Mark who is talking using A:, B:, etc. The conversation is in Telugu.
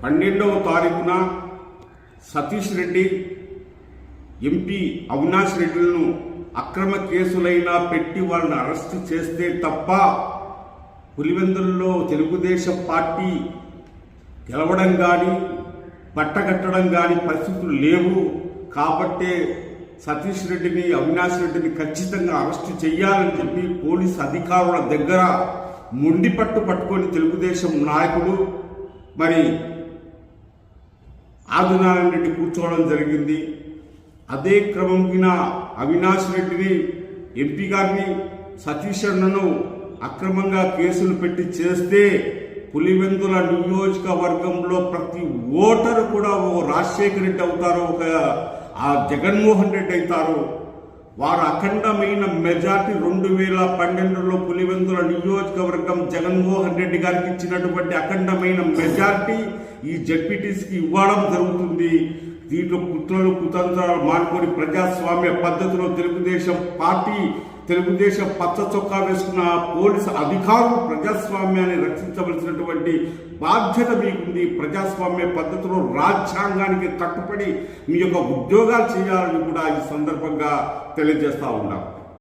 A: 12వ తారీఖున సతీష్ రెడ్డి ఎంపీ అవినాష్ రెడ్డిలను అక్రమ కేసులైనా పెట్టి వాళ్ళని అరెస్ట్ చేస్తే తప్ప పులివెందులలో తెలుగుదేశం పార్టీ గెలవడం కానీ పట్టగట్టడం కానీ పరిస్థితులు లేవు. కాబట్టే సతీష్ రెడ్డిని అవినాష్ రెడ్డిని ఖచ్చితంగా అరెస్ట్ చేయాలని చెప్పి పోలీసు అధికారుల దగ్గర మొండి పట్టుకొని తెలుగుదేశం నాయకుడు మరి ఆదినారాయణ రెడ్డి కూర్చోవడం జరిగింది. అదే క్రమంకిన అవినాష్ రెడ్డిని ఎంపీ గారిని సతీష్ అన్నను అక్రమంగా కేసులు పెట్టి చేస్తే పులివెందుల నియోజకవర్గంలో ప్రతి ఓటరు కూడా ఓ రాజశేఖర రెడ్డి అవుతారు, ఒక ఆ జగన్మోహన్ రెడ్డి అవుతారు. వారు అఖండమైన మెజార్టీ 2012లో పులివెందుల నియోజకవర్గం జగన్మోహన్ రెడ్డి గారికి ఇచ్చినటువంటి అఖండమైన మెజార్టీ ఈ జెడ్పీటీసీకి ఇవ్వడం జరుగుతుంది. దీంట్లో కుట్రలు కుతంత్రాలు మానుకొని ప్రజాస్వామ్య పద్ధతిలో తెలుగుదేశం పచ్చ చొక్కా వేసుకున్న పోలీసు అధికారులు ప్రజాస్వామ్యాన్ని రక్షించవలసినటువంటి బాధ్యత మీకుంది. ప్రజాస్వామ్య పద్ధతిలో రాజ్యాంగానికి కట్టుబడి మీ యొక్క ఉద్యోగాలు చేయాలని కూడా ఈ సందర్భంగా తెలియజేస్తా ఉన్నాం.